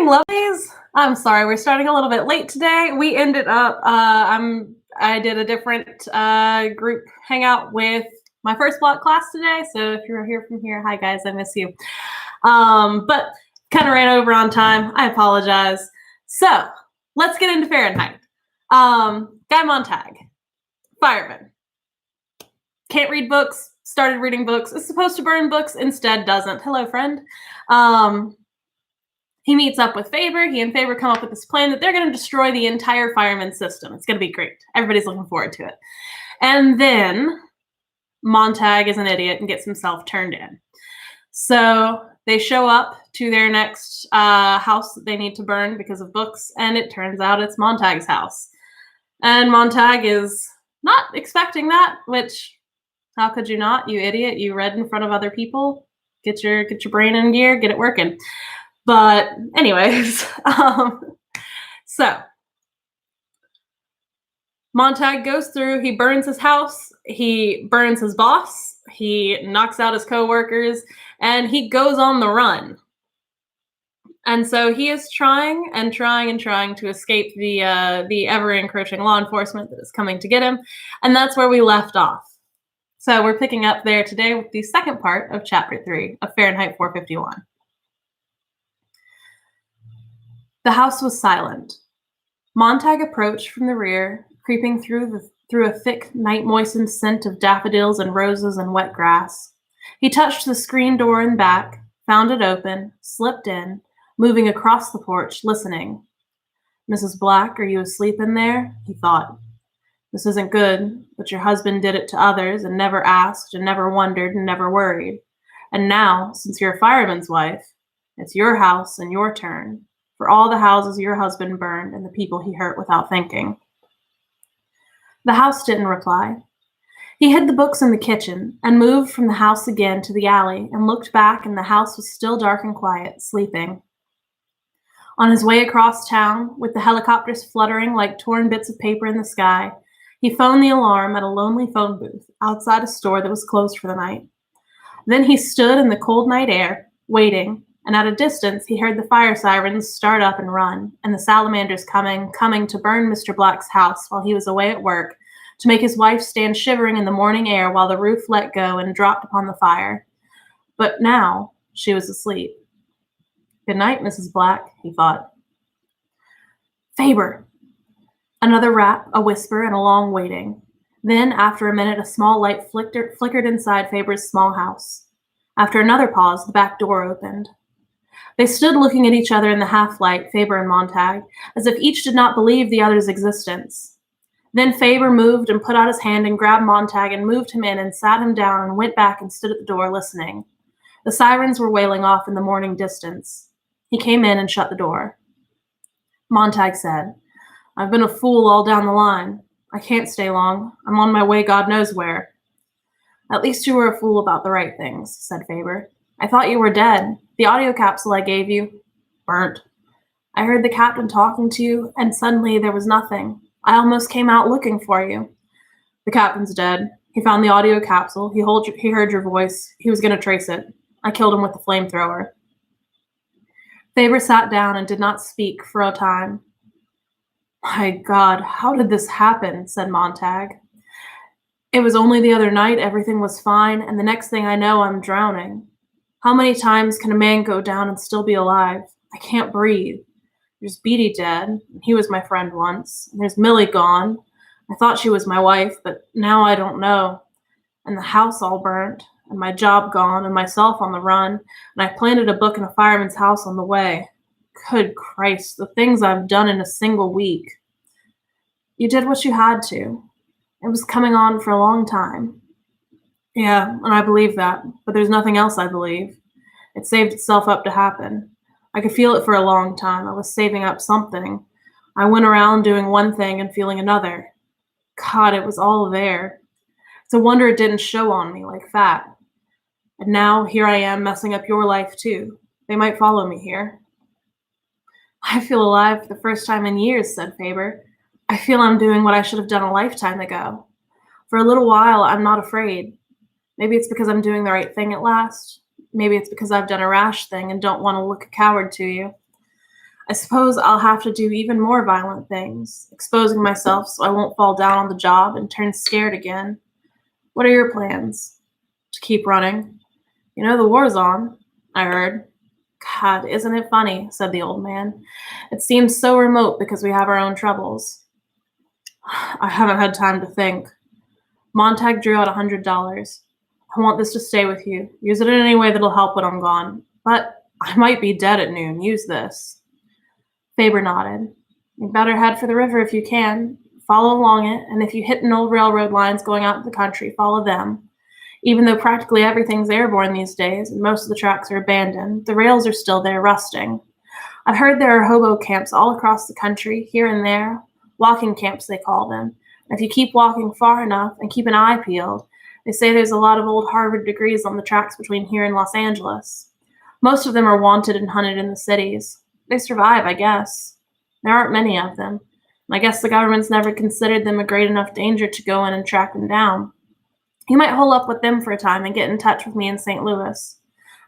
morning, lovelies. I'm sorry, we're starting a little bit late today. We ended up, I did a different group hangout with my first block class today. So if you're here from here, hi guys, I miss you. But kind of ran over on time. I apologize. So let's get into Fahrenheit. Guy Montag, fireman. Can't read books, started reading books, is supposed to burn books, instead doesn't. Hello, friend. He meets up with Faber. He and Faber come up with this plan that they're going to destroy the entire fireman system. It's going to be great. Everybody's looking forward to it. And then Montag is an idiot and gets himself turned in. So they show up to their next house that they need to burn because of books, and it turns out it's Montag's house. And Montag is not expecting that, which, how could you not, you idiot? You read in front of other people. Get your brain in gear, get it working. But anyways, so Montag goes through, he burns his house, he burns his boss, he knocks out his coworkers, and he goes on the run. And so he is trying to escape the ever-encroaching law enforcement that is coming to get him, and that's where we left off. So we're picking up there today with the second part of Chapter 3 of Fahrenheit 451. The house was silent. Montag approached from the rear, creeping through a thick, night-moistened scent of daffodils and roses and wet grass. He touched the screen door in back, found it open, slipped in, moving across the porch, listening. "Mrs. Black, are you asleep in there?" he thought. "This isn't good, but your husband did it to others and never asked and never wondered and never worried. And now, since you're a fireman's wife, it's your house and your turn. For all the houses your husband burned and the people he hurt without thinking." The house didn't reply. He hid the books in the kitchen and moved from the house again to the alley and looked back, and the house was still dark and quiet, sleeping. On his way across town, with the helicopters fluttering like torn bits of paper in the sky, he phoned the alarm at a lonely phone booth outside a store that was closed for the night. Then he stood in the cold night air, waiting, and at a distance he heard the fire sirens start up and run, and the salamanders coming to burn Mr. Black's house while he was away at work, to make his wife stand shivering in the morning air while the roof let go and dropped upon the fire. But now she was asleep. "Good night, Mrs. Black," he thought. "Faber!" Another rap, a whisper, and a long waiting. Then, after a minute, a small light flickered inside Faber's small house. After another pause, the back door opened. They stood looking at each other in the half-light, Faber and Montag, as if each did not believe the other's existence. Then Faber moved and put out his hand and grabbed Montag and moved him in and sat him down and went back and stood at the door listening. The sirens were wailing off in the morning distance. He came in and shut the door. Montag said, "I've been a fool all down the line. I can't stay long. I'm on my way God knows where." "At least you were a fool about the right things," said Faber. "I thought you were dead. The audio capsule I gave you, burnt. I heard the captain talking to you, and suddenly there was nothing. I almost came out looking for you." "The captain's dead. He found the audio capsule. He heard your voice. He was going to trace it. I killed him with the flamethrower." Faber sat down and did not speak for a time. "My God, how did this happen?" said Montag. "It was only the other night everything was fine, and the next thing I know I'm drowning. How many times can a man go down and still be alive? I can't breathe. There's Beatty dead. He was my friend once. And there's Millie gone. I thought she was my wife, but now I don't know. And the house all burnt, and my job gone, and myself on the run, and I planted a book in a fireman's house on the way. Good Christ, the things I've done in a single week." "You did what you had to. It was coming on for a long time." "Yeah, and I believe that, but there's nothing else I believe. It saved itself up to happen. I could feel it for a long time. I was saving up something. I went around doing one thing and feeling another. God, it was all there. It's a wonder it didn't show on me like fat. And now here I am messing up your life too. They might follow me here." "I feel alive for the first time in years," said Faber. "I feel I'm doing what I should have done a lifetime ago. For a little while, I'm not afraid. Maybe it's because I'm doing the right thing at last. Maybe it's because I've done a rash thing and don't want to look a coward to you. I suppose I'll have to do even more violent things, exposing myself so I won't fall down on the job and turn scared again. What are your plans? To keep running. You know the war's on, I heard. God, isn't it funny, said the old man. It seems so remote because we have our own troubles. I haven't had time to think. Montag drew out $100. I want this to stay with you. Use it in any way that'll help when I'm gone. But I might be dead at noon. Use this. Faber nodded. You better head for the river if you can. Follow along it, and if you hit an old railroad lines going out to the country, follow them. Even though practically everything's airborne these days, and most of the tracks are abandoned, the rails are still there rusting. I've heard there are hobo camps all across the country, here and there. Walking camps, they call them. And if you keep walking far enough and keep an eye peeled, they say there's a lot of old Harvard degrees on the tracks between here and Los Angeles. Most of them are wanted and hunted in the cities. They survive, I guess. There aren't many of them. And I guess the government's never considered them a great enough danger to go in and track them down. You might hole up with them for a time and get in touch with me in St. Louis.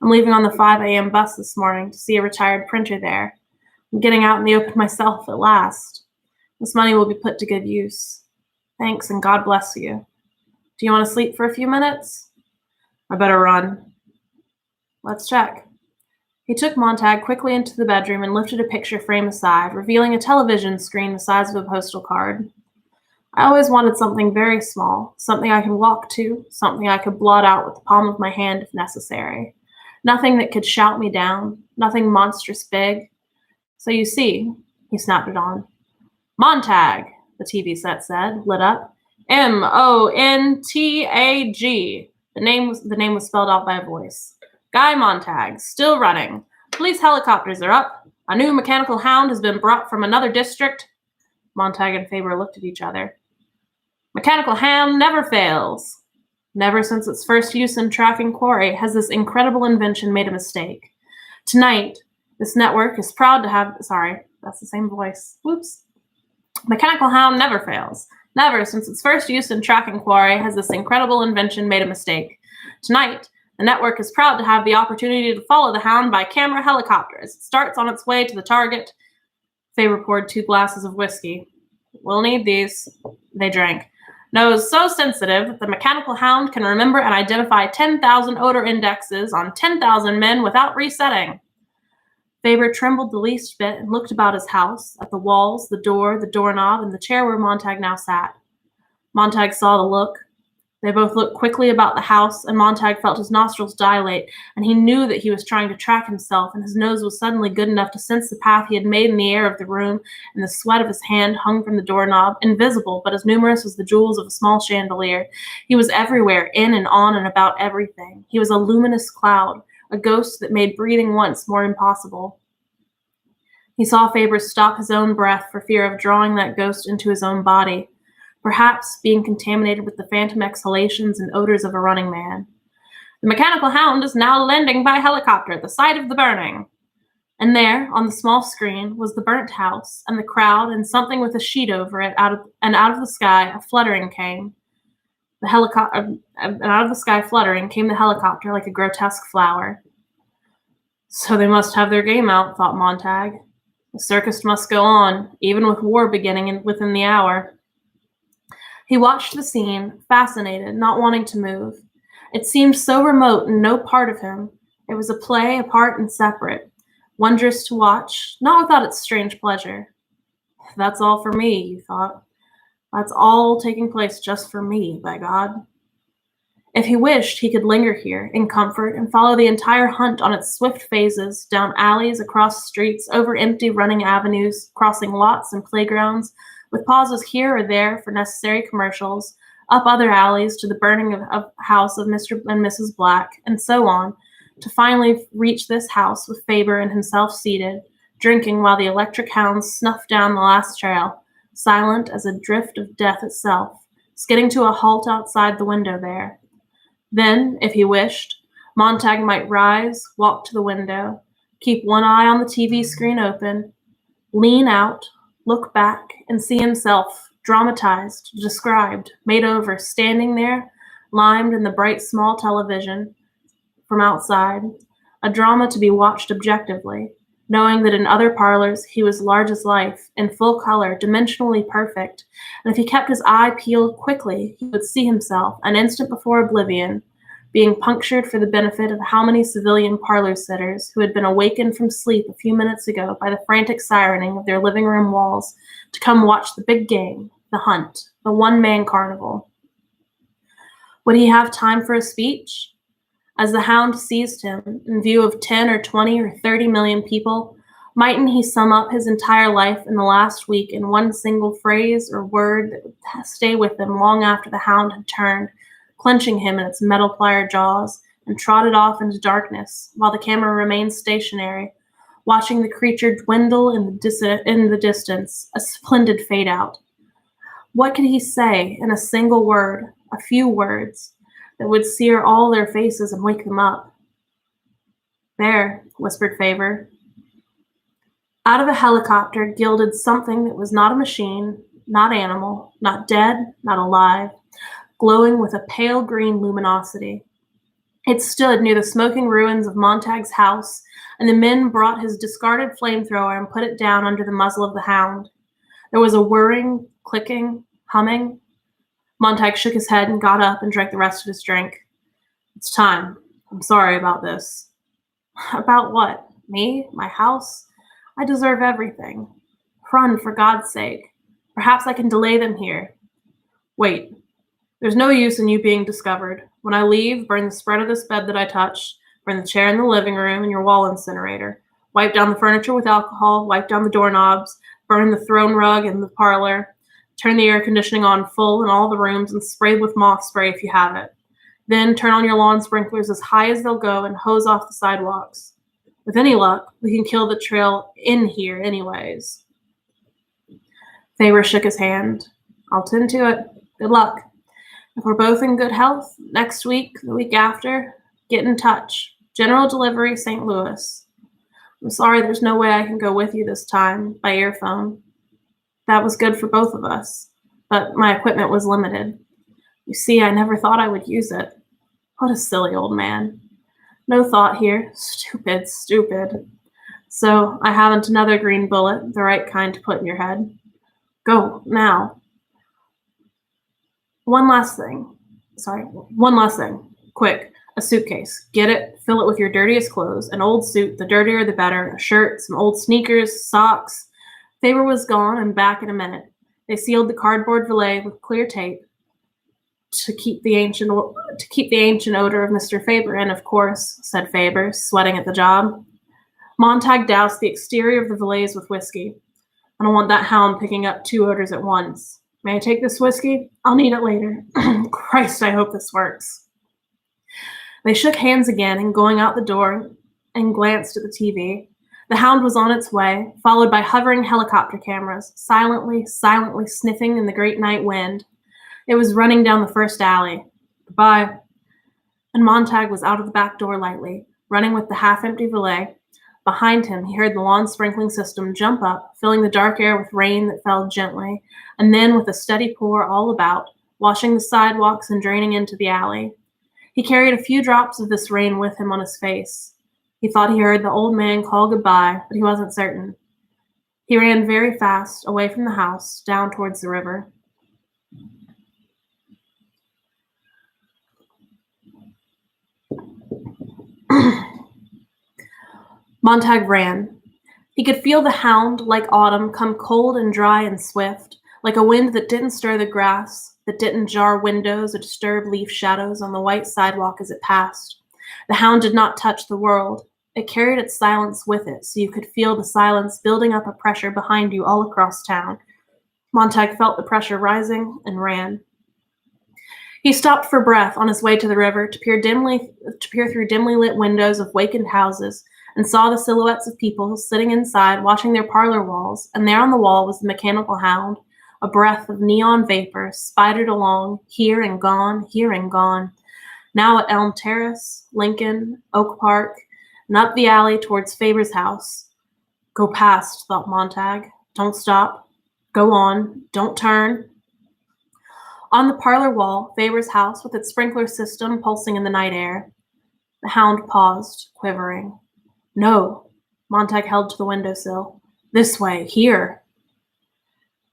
I'm leaving on the 5 a.m. bus this morning to see a retired printer there. I'm getting out in the open myself at last. This money will be put to good use. Thanks, and God bless you. Do you want to sleep for a few minutes? I better run. Let's check. He took Montag quickly into the bedroom and lifted a picture frame aside, revealing a television screen the size of a postal card. I always wanted something very small, something I could walk to, something I could blot out with the palm of my hand if necessary. Nothing that could shout me down, nothing monstrous big. So you see, he snapped it on. Montag, the TV set said, lit up. Montag. The name was spelled out by a voice. Guy Montag, still running. Police helicopters are up. A new mechanical hound has been brought from another district. Montag and Faber looked at each other. Mechanical hound never fails. Never since its first use in tracking quarry has this incredible invention made a mistake. Tonight, this network is proud to have... Sorry, that's the same voice. Whoops. Mechanical hound never fails. Never since its first use in tracking quarry has this incredible invention made a mistake. Tonight, the network is proud to have the opportunity to follow the hound by camera helicopter as it starts on its way to the target. Faber poured 2 glasses of whiskey. We'll need these. They drank. Nose so sensitive that the mechanical hound can remember and identify 10,000 odor indexes on 10,000 men without resetting. Faber trembled the least bit and looked about his house, at the walls, the door, the doorknob, and the chair where Montag now sat. Montag saw the look. They both looked quickly about the house, and Montag felt his nostrils dilate, and he knew that he was trying to track himself, and his nose was suddenly good enough to sense the path he had made in the air of the room, and the sweat of his hand hung from the doorknob, invisible, but as numerous as the jewels of a small chandelier. He was everywhere, in and on and about everything. He was a luminous cloud, a ghost that made breathing once more impossible. He saw Faber stop his own breath for fear of drawing that ghost into his own body, perhaps being contaminated with the phantom exhalations and odors of a running man. The mechanical hound is now landing by helicopter at the site of the burning. And there, on the small screen, was the burnt house, and the crowd, and something with a sheet over it, out of the sky, a fluttering came. And out of the sky fluttering came the helicopter like a grotesque flower. So they must have their game out, thought Montag. The circus must go on, even with war beginning within the hour. He watched the scene, fascinated, not wanting to move. It seemed so remote and no part of him. It was a play apart and separate, wondrous to watch, not without its strange pleasure. That's all for me, he thought. That's all taking place just for me, by God. If he wished, he could linger here, in comfort, and follow the entire hunt on its swift phases, down alleys, across streets, over empty running avenues, crossing lots and playgrounds, with pauses here or there for necessary commercials, up other alleys to the burning of house of Mr. and Mrs. Black, and so on, to finally reach this house with Faber and himself seated, drinking while the electric hounds snuffed down the last trail, silent as a drift of death itself, skidding to a halt outside the window there. Then, if he wished, Montag might rise, walk to the window, keep one eye on the TV screen open, lean out, look back, and see himself, dramatized, described, made over, standing there, limed in the bright small television from outside, a drama to be watched objectively, knowing that in other parlors he was large as life, in full color, dimensionally perfect, and if he kept his eye peeled quickly, he would see himself, an instant before oblivion, being punctured for the benefit of how many civilian parlor sitters who had been awakened from sleep a few minutes ago by the frantic sirening of their living room walls to come watch the big game, the hunt, the one-man carnival. Would he have time for a speech? As the hound seized him, in view of 10 or 20 or 30 million people, mightn't he sum up his entire life in the last week in one single phrase or word that would stay with him long after the hound had turned, clenching him in its metal plier jaws, and trotted off into darkness, while the camera remained stationary, watching the creature dwindle in the distance, a splendid fade-out? What could he say in a single word, a few words, that would sear all their faces and wake them up? "There," whispered Faber. Out of a helicopter gilded something that was not a machine, not animal, not dead, not alive, glowing with a pale green luminosity. It stood near the smoking ruins of Montag's house, and the men brought his discarded flamethrower and put it down under the muzzle of the hound. There was a whirring, clicking, humming. Montag shook his head and got up and drank the rest of his drink. "It's time. I'm sorry about this." "About what? Me? My house? I deserve everything. Run, for God's sake. Perhaps I can delay them here." "Wait. There's no use in you being discovered. When I leave, burn the spread of this bed that I touched, burn the chair in the living room and your wall incinerator. Wipe down the furniture with alcohol, wipe down the doorknobs, burn the throne rug in the parlor, turn the air conditioning on full in all the rooms and spray with moth spray if you have it. Then turn on your lawn sprinklers as high as they'll go and hose off the sidewalks. With any luck, we can kill the trail in here anyways." Faber shook his hand. "I'll tend to it. Good luck. If we're both in good health, next week, the week after, get in touch. General delivery, St. Louis. I'm sorry there's no way I can go with you this time, by earphone. That was good for both of us, but my equipment was limited. You see, I never thought I would use it. What a silly old man. No thought here. Stupid, stupid. So I haven't another green bullet, the right kind to put in your head. Go, now. One last thing. Quick, a suitcase. Get it, fill it with your dirtiest clothes, an old suit, the dirtier the better, a shirt, some old sneakers, socks." Faber was gone and back in a minute. They sealed the cardboard valet with clear tape to keep the ancient odor of Mr. Faber in, of course, said Faber, sweating at the job. Montag doused the exterior of the valets with whiskey. "I don't want that hound picking up two odors at once. May I take this whiskey? I'll need it later. Christ, I hope this works." They shook hands again and going out the door and glanced at the TV. The hound was on its way, followed by hovering helicopter cameras, silently sniffing in the great night wind. It was running down the first alley. "Goodbye." And Montag was out of the back door lightly, running with the half-empty valet. Behind him, he heard the lawn sprinkling system jump up, filling the dark air with rain that fell gently, and then with a steady pour all about, washing the sidewalks and draining into the alley. He carried a few drops of this rain with him on his face. He thought he heard the old man call goodbye, but he wasn't certain. He ran very fast, away from the house, down towards the river. Montag ran. He could feel the hound, like autumn, come cold and dry and swift, like a wind that didn't stir the grass, that didn't jar windows or disturb leaf shadows on the white sidewalk as it passed. The hound did not touch the world. It carried its silence with it, so you could feel the silence building up a pressure behind you all across town. Montag felt the pressure rising and ran. He stopped for breath on his way to the river to peer through dimly lit windows of wakened houses and saw the silhouettes of people sitting inside watching their parlor walls, and there on the wall was the mechanical hound, a breath of neon vapor, spidered along, here and gone, now at Elm Terrace, Lincoln, Oak Park, and up the alley towards Faber's house. Go past, thought Montag. Don't stop. Go on. Don't turn. On the parlor wall, Faber's house with its sprinkler system pulsing in the night air. The hound paused, quivering. No, Montag held to the windowsill. This way, here.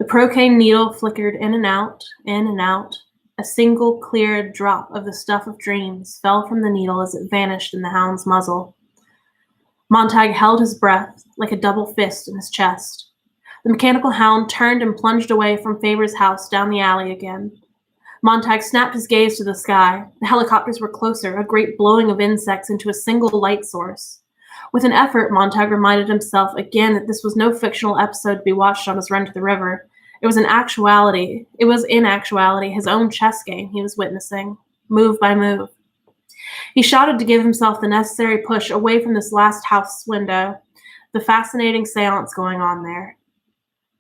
The procaine needle flickered in and out, in and out. A single clear drop of the stuff of dreams fell from the needle as it vanished in the hound's muzzle. Montag held his breath like a double fist in his chest. The mechanical hound turned and plunged away from Faber's house down the alley again. Montag snapped his gaze to the sky. The helicopters were closer, a great blowing of insects into a single light source. With an effort, Montag reminded himself again that this was no fictional episode to be watched on his run to the river. It was in actuality his own chess game he was witnessing, move by move. He shouted to give himself the necessary push away from this last house window, the fascinating seance going on there.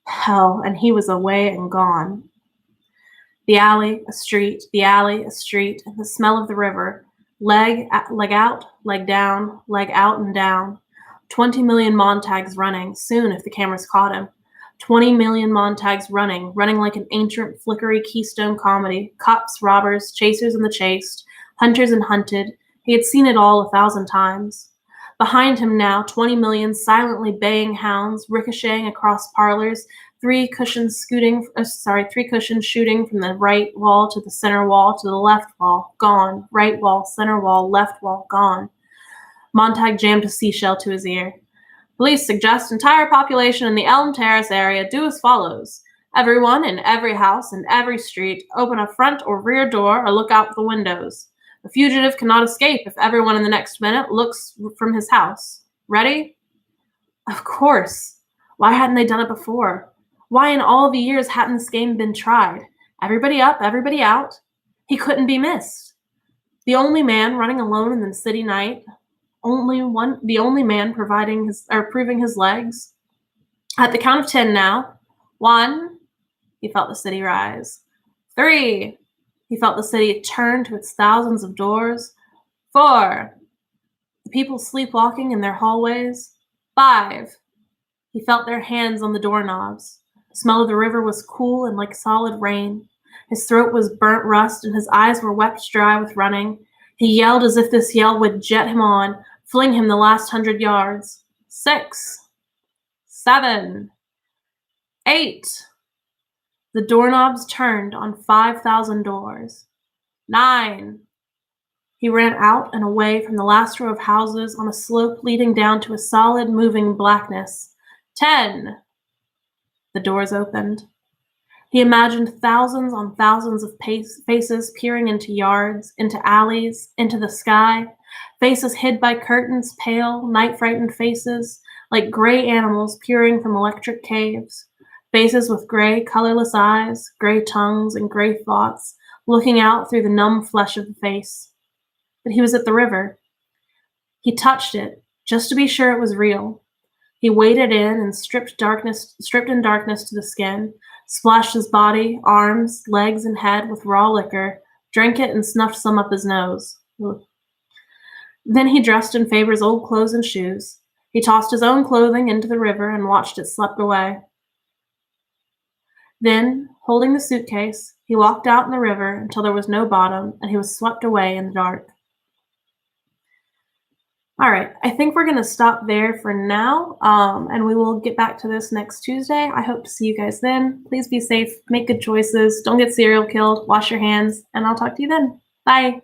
Hell, and he was away and gone. The alley, a street, and the smell of the river. Leg out, leg down, leg out and down. 20 million Montags running, soon if the cameras caught him. 20 million Montags running like an ancient, flickery Keystone comedy. Cops, robbers, chasers and the chased, hunters and hunted. He had seen it all 1,000 times. Behind him now, 20 million silently baying hounds ricocheting across parlors, three cushions shooting from the right wall to the center wall to the left wall, gone. Right wall, center wall, left wall, gone. Montag jammed a seashell to his ear. Police suggest entire population in the Elm Terrace area do as follows. Everyone in every house and every street open a front or rear door or look out the windows. The fugitive cannot escape if everyone in the next minute looks from his house. Ready? Of course. Why hadn't they done it before? Why in all the years hadn't this game been tried? Everybody up, everybody out. He couldn't be missed. The only man running alone in the city night. The only man proving his legs. At the count of 10 now. 1, he felt the city rise. 3, he felt the city turn to its thousands of doors. 4, the people sleepwalking in their hallways. 5, he felt their hands on the doorknobs. The smell of the river was cool and like solid rain. His throat was burnt rust and his eyes were wept dry with running. He yelled as if this yell would jet him on, fling him the last 100 yards. 6, 7, 8. The doorknobs turned on 5,000 doors. 9. He ran out and away from the last row of houses on a slope leading down to a solid, moving blackness. 10. The doors opened. He imagined thousands on thousands of faces peering into yards, into alleys, into the sky, faces hid by curtains, pale, night-frightened faces, like gray animals peering from electric caves, faces with gray, colorless eyes, gray tongues, and gray thoughts, looking out through the numb flesh of the face. But he was at the river. He touched it, just to be sure it was real. He waded in and stripped in darkness to the skin, splashed his body, arms, legs, and head with raw liquor, drank it and snuffed some up his nose. Then he dressed in Faber's old clothes and shoes. He tossed his own clothing into the river and watched it slip away. Then, holding the suitcase, he walked out in the river until there was no bottom and he was swept away in the dark. All right, I think we're going to stop there for now, and we will get back to this next Tuesday. I hope to see you guys then. Please be safe, make good choices, don't get serial killed, wash your hands, and I'll talk to you then. Bye.